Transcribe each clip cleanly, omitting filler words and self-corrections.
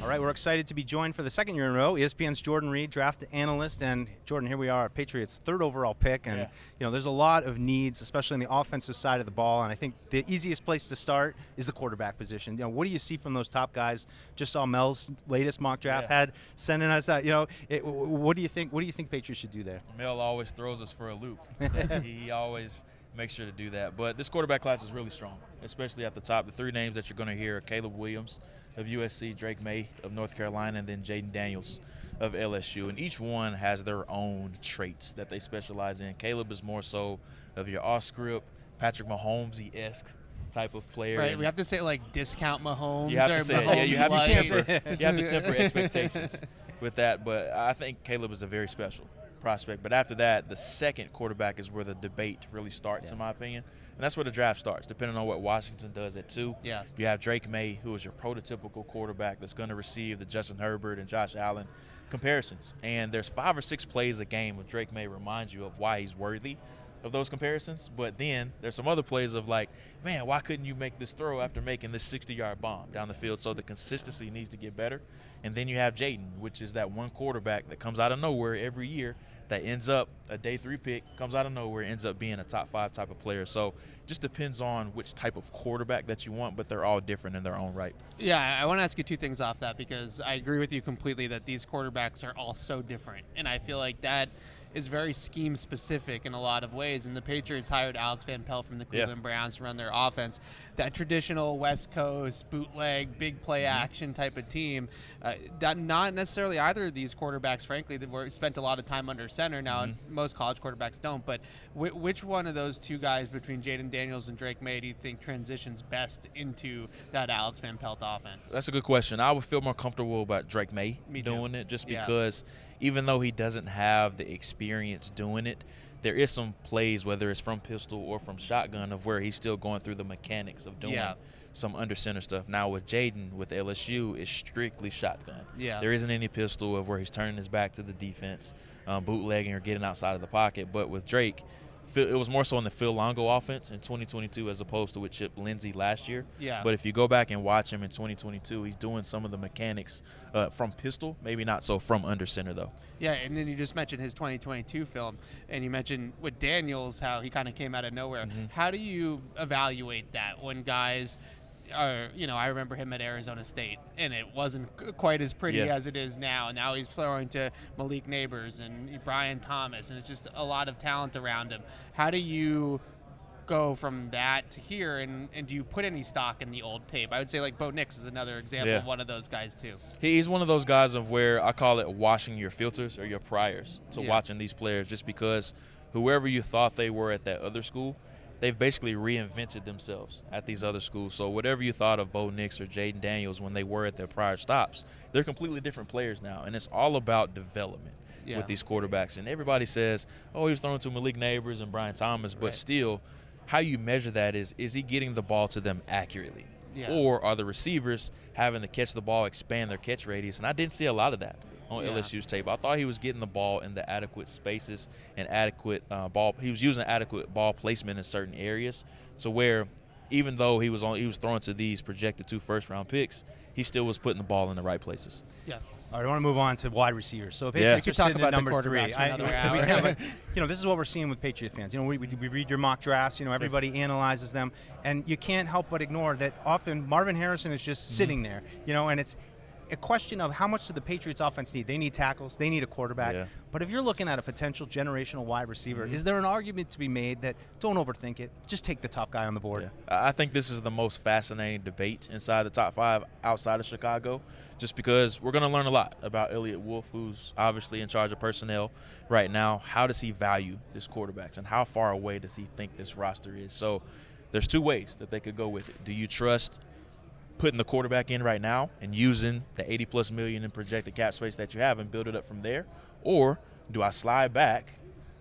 All right, we're excited to be joined for the second year in a row. ESPN's Jordan Reid, draft analyst, and Jordan, here we are, Patriots' third overall pick, and there's a lot of needs, especially on the offensive side of the ball. And I think the easiest place to start is the quarterback position. What do you see from those top guys? Just saw Mel's latest mock draft had sending us that. What do you think? What do you think Patriots should do there? Mel always throws us for a loop. He always makes sure to do that. But this quarterback class is really strong, especially at the top. The three names that you're going to hear are Caleb Williams of USC, Drake Maye of North Carolina, and then Jayden Daniels of LSU. And each one has their own traits that they specialize in. Caleb is more so of your off-script, Patrick Mahomes-esque type of player. Right, we have to say like discount Mahomes. You have or to say Mahomes you have to temper expectations with that. But I think Caleb is a very special prospect. But after that, the second quarterback is where the debate really starts, in my opinion. And that's where the draft starts, depending on what Washington does at 2. Yeah. You have Drake Maye, who is your prototypical quarterback that's going to receive the Justin Herbert and Josh Allen comparisons. And there's 5 or 6 plays a game with Drake Maye reminds you of why he's worthy of those comparisons. But then there's some other plays of like, man, why couldn't you make this throw after making this 60-yard bomb down the field? So the consistency needs to get better. And then you have Jayden, which is that one quarterback that comes out of nowhere every year that ends up a day 3 pick, comes out of nowhere, ends up being a top 5 type of player. So it just depends on which type of quarterback that you want, but they're all different in their own right. Yeah, I want to ask you 2 things off that, because I agree with you completely that these quarterbacks are all so different. And I feel like that is very scheme specific in a lot of ways. And the Patriots hired Alex Van Pelt from the Cleveland Browns to run their offense. That traditional West Coast bootleg, big play action type of team. Not necessarily either of these quarterbacks, frankly, that were spent a lot of time under center. Now, most college quarterbacks don't. But which one of those 2 guys between Jayden Daniels and Drake Maye do you think transitions best into that Alex Van Pelt offense? That's a good question. I would feel more comfortable about Drake Maye doing it, just because even though he doesn't have the experience doing it, there is some plays, whether it's from pistol or from shotgun, of where he's still going through the mechanics of doing some under center stuff. Now with Jayden, with LSU, it's strictly shotgun. There isn't any pistol of where he's turning his back to the defense, bootlegging or getting outside of the pocket. But with Drake, it was more so in the Phil Longo offense in 2022 as opposed to with Chip Lindsey last year. But if you go back and watch him in 2022, he's doing some of the mechanics from pistol, maybe not so from under center though. Yeah, and then you just mentioned his 2022 film, and you mentioned with Daniels how he kind of came out of nowhere. How do you evaluate that when guys are, I remember him at Arizona State, and it wasn't quite as pretty as it is now. And now he's throwing to Malik Neighbors and Brian Thomas, and it's just a lot of talent around him. How do you go from that to here, and do you put any stock in the old tape? I would say like Bo Nix is another example of one of those guys too. He's one of those guys of where I call it washing your filters or your priors to watching these players, just because whoever you thought they were at that other school, they've basically reinvented themselves at these other schools. So whatever you thought of Bo Nix or Jayden Daniels when they were at their prior stops, they're completely different players now, and it's all about development with these quarterbacks. And everybody says, oh, he was throwing to Malik Neighbors and Brian Thomas, but still, how you measure that is he getting the ball to them accurately? Or are the receivers having to catch the ball, expand their catch radius? And I didn't see a lot of that on LSU's tape. I thought he was getting the ball in the adequate spaces and adequate ball. He was using adequate ball placement in certain areas, so where even though he was throwing to these projected 2 first-round picks, he still was putting the ball in the right places. All right, I want to move on to wide receivers. So Patriots we could talk about the number 3. quarterbacks for another hour. But, this is what we're seeing with Patriot fans. We read your mock drafts. Everybody analyzes them, and you can't help but ignore that often Marvin Harrison is just sitting there. And it's a question of how much do the Patriots offense need? They need tackles. They need a quarterback. But if you're looking at a potential generational wide receiver, is there an argument to be made that don't overthink it? Just take the top guy on the board. I think this is the most fascinating debate inside the top 5 outside of Chicago, just because we're going to learn a lot about Elliott Wolf, who's obviously in charge of personnel right now. How does he value this quarterbacks, and how far away does he think this roster is? So there's 2 ways that they could go with it. Do you trust putting the quarterback in right now and using the $80+ million in projected cap space that you have and build it up from there? Or do I slide back,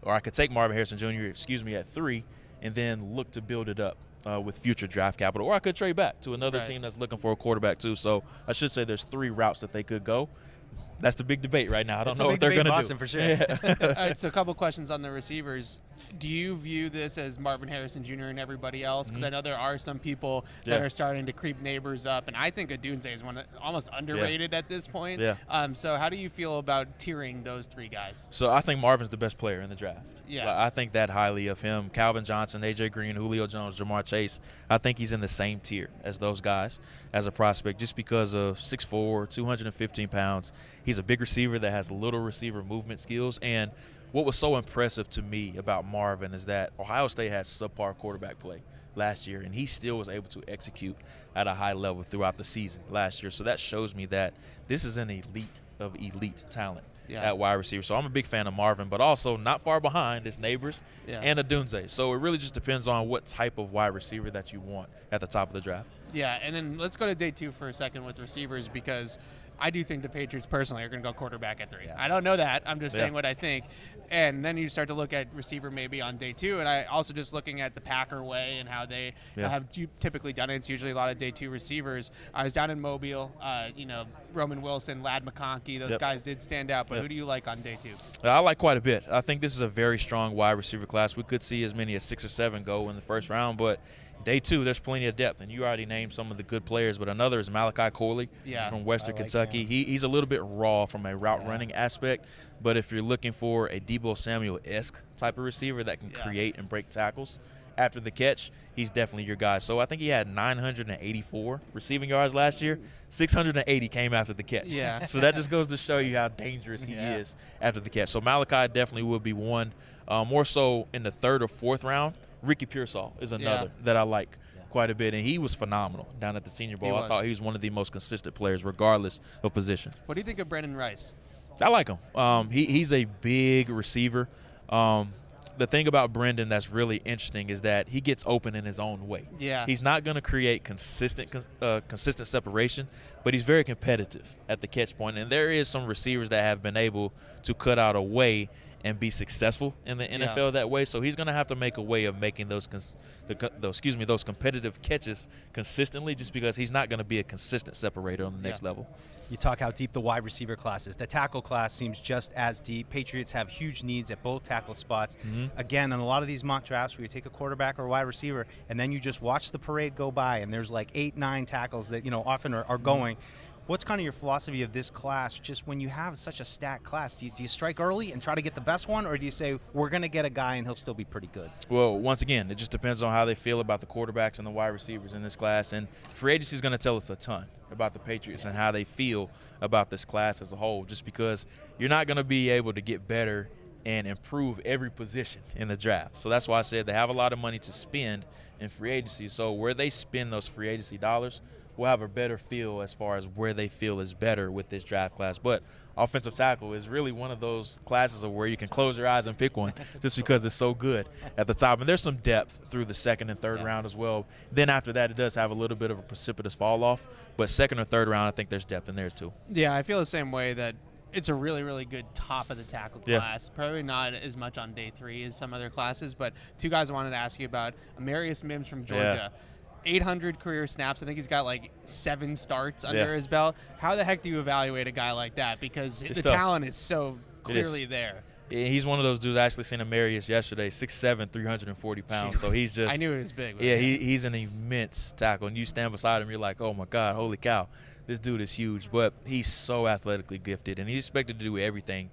or I could take Marvin Harrison Jr., at 3 and then look to build it up with future draft capital? Or I could trade back to another team that's looking for a quarterback too. So I should say there's 3 routes that they could go. That's the big debate right now. I don't know what they're going to do. For sure. All right, so a couple questions on the receivers. Do you view this as Marvin Harrison Jr. and everybody else? Because I know there are some people that are starting to creep neighbors up, and I think Odunze is almost underrated at this point. So how do you feel about tiering those three guys? So I think Marvin's the best player in the draft. Yeah. I think that highly of him. Calvin Johnson, A.J. Green, Julio Jones, Jamar Chase. I think he's in the same tier as those guys as a prospect just because of 6'4", 215 pounds. He's a big receiver that has little receiver movement skills. And what was so impressive to me about Marvin is that Ohio State had subpar quarterback play last year, and he still was able to execute at a high level throughout the season last year. So that shows me that this is an elite of elite talent at wide receiver. So I'm a big fan of Marvin, but also not far behind is Neighbors and Odunze. So it really just depends on what type of wide receiver that you want at the top of the draft. Yeah, and then let's go to day 2 for a second with receivers, because I do think the Patriots personally are going to go quarterback at 3. I don't know that. I'm just saying what I think. And then you start to look at receiver maybe on day 2. And I also just looking at the Packer way and how they have typically done it. It's usually a lot of day 2 receivers. I was down in Mobile. Roman Wilson, Ladd McConkey, those guys did stand out. But who do you like on day 2? I like quite a bit. I think this is a very strong wide receiver class. We could see as many as 6 or 7 go in the first round, but day 2, there's plenty of depth, and you already named some of the good players, but another is Malachi Corley from Western Kentucky. He's a little bit raw from a route running aspect, but if you're looking for a Deebo Samuel-esque type of receiver that can create and break tackles after the catch, he's definitely your guy. So I think he had 984 receiving yards last year. 680 came after the catch. So that just goes to show you how dangerous he is after the catch. So Malachi definitely will be one. More so in the 3rd or 4th round, Ricky Pearsall is another that I like quite a bit, and he was phenomenal down at the Senior Bowl. I thought he was one of the most consistent players regardless of position. What do you think of Brendan Rice? I like him. He's a big receiver. The thing about Brendan that's really interesting is that he gets open in his own way. He's not going to create consistent separation, but he's very competitive at the catch point. And there is some receivers that have been able to cut out a way and be successful in the NFL that way. So he's going to have to make a way of making those competitive catches consistently, just because he's not going to be a consistent separator on the next level. You talk how deep the wide receiver class is. The tackle class seems just as deep. Patriots have huge needs at both tackle spots. Again, in a lot of these mock drafts where you take a quarterback or a wide receiver and then you just watch the parade go by and there's like 8, 9 tackles that often are going. What's kind of your philosophy of this class, just when you have such a stacked class? Do you strike early and try to get the best one, or do you say, we're going to get a guy and he'll still be pretty good? Well, once again, it just depends on how they feel about the quarterbacks and the wide receivers in this class. And free agency is going to tell us a ton about the Patriots and how they feel about this class as a whole, just because you're not going to be able to get better and improve every position in the draft. So that's why I said they have a lot of money to spend in free agency. So where they spend those free agency dollars, we'll have a better feel as far as where they feel is better with this draft class. But offensive tackle is really one of those classes of where you can close your eyes and pick one just because it's so good at the top. And there's some depth through the 2nd and 3rd round as well. Then after that, it does have a little bit of a precipitous fall off. But 2nd or 3rd round, I think there's depth in there too. Yeah, I feel the same way, that it's a really, really good top of the tackle class. Probably not as much on day 3 as some other classes. But 2 guys I wanted to ask you about. Amarius Mims from Georgia. 800 career snaps. I think he's got like 7 starts under his belt. How the heck do you evaluate a guy like that? Because the talent is so clearly there. He's one of those dudes. I actually seen Amarius yesterday, 6'7", 340 pounds. So he's just – I knew he was big. He's an immense tackle. And you stand beside him, you're like, oh, my God, holy cow. This dude is huge. But he's so athletically gifted. And he's expected to do everything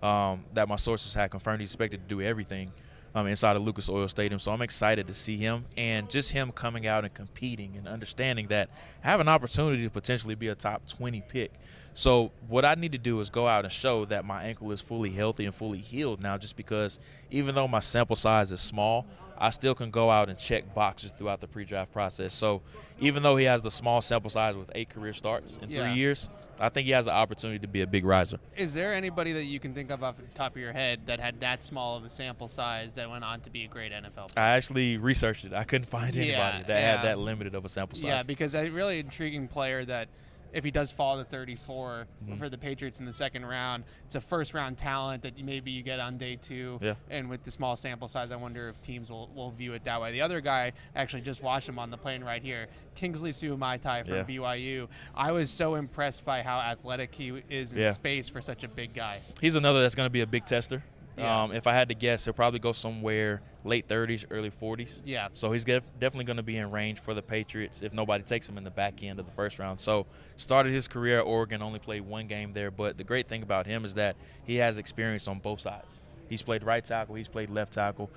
that my sources had confirmed. He's expected to do everything inside of Lucas Oil Stadium. So I'm excited to see him, and just him coming out and competing and understanding that I have an opportunity to potentially be a top 20 pick. So what I need to do is go out and show that my ankle is fully healthy and fully healed now, just because even though my sample size is small, I still can go out and check boxes throughout the pre-draft process. So even though he has the small sample size with 8 career starts in 3 years, I think he has an opportunity to be a big riser. Is there anybody that you can think of off the top of your head that had that small of a sample size that went on to be a great NFL player? I actually researched it. I couldn't find anybody that had that limited of a sample size. Yeah, because a really intriguing player that, if he does fall to 34 for the Patriots in the 2nd round, it's a first-round talent that maybe you get on day 2. And with the small sample size, I wonder if teams will view it that way. The other guy, actually just watched him on the plane right here, Kingsley Suamaitai from BYU. I was so impressed by how athletic he is in space for such a big guy. He's another that's going to be a big tester Yeah. If I had to guess, he'll probably go somewhere late 30s, early 40s. Yeah. So he's definitely going to be in range for the Patriots if nobody takes him in the back end of the first round. So started his career at Oregon, only played one game there. But the great thing about him is that he has experience on both sides. He's played right tackle. He's played left tackle.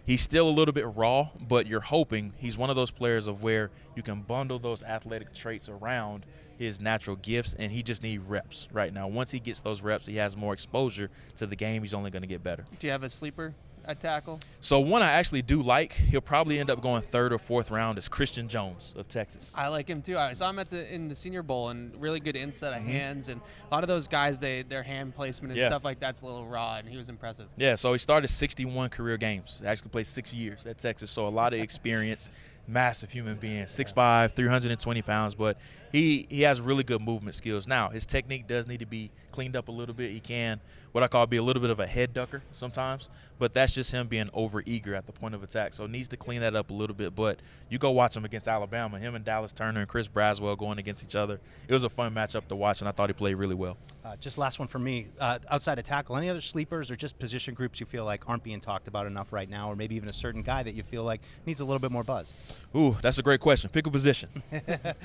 He's still a little bit raw, but you're hoping he's one of those players of where you can bundle those athletic traits around his natural gifts, and he just needs reps right now. Once he gets those reps, he has more exposure to the game. He's only going to get better. Do you have a sleeper at tackle? So one I actually do like, he'll probably end up going third or fourth round, is Christian Jones of Texas. I like him too. I saw him in the Senior Bowl, and really good inset of hands, and a lot of those guys, their hand placement and stuff like that's a little raw, and he was impressive. Yeah, so he started 61 career games. Actually played 6 years at Texas, so a lot of experience. Massive human being, 6'5", 320 pounds, but he has really good movement skills. Now, his technique does need to be cleaned up a little bit. He can, what I call, be a little bit of a head ducker sometimes, but that's just him being over-eager at the point of attack, so needs to clean that up a little bit. But you go watch him against Alabama, him and Dallas Turner and Chris Braswell going against each other. It was a fun matchup to watch, and I thought he played really well. Just last one for me. Outside of tackle, any other sleepers or just position groups you feel like aren't being talked about enough right now, or maybe even a certain guy that you feel like needs a little bit more buzz? Ooh, that's a great question. Pick a position. How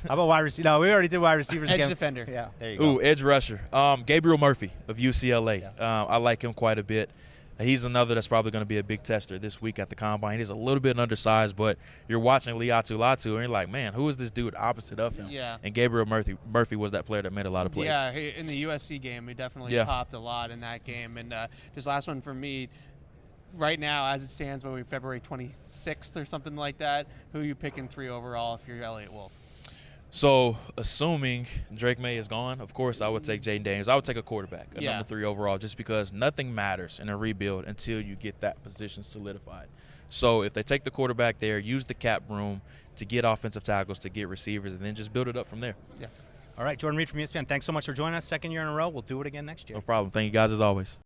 about wide receiver? No, we already did wide receivers. Edge again. defender. Yeah, there you go. Ooh, edge rusher. Gabriel Murphy of UCLA. Yeah. I like him quite a bit. He's another that's probably going to be a big tester this week at the Combine. He's a little bit undersized, but you're watching Liatu Latu, and you're like, man, who is this dude opposite of him? Yeah. And Gabriel Murphy was that player that made a lot of plays. Yeah, in the USC game, he definitely popped a lot in that game. And just last one for me, right now, as it stands, maybe February 26th or something like that, who are you picking 3 overall if you're Elliott Wolf? So, assuming Drake Maye is gone, of course, I would take Jayden Daniels. I would take a quarterback, a number 3 overall, just because nothing matters in a rebuild until you get that position solidified. So, if they take the quarterback there, use the cap room to get offensive tackles, to get receivers, and then just build it up from there. Yeah. All right, Jordan Reid from ESPN, thanks so much for joining us. Second year in a row. We'll do it again next year. No problem. Thank you guys as always.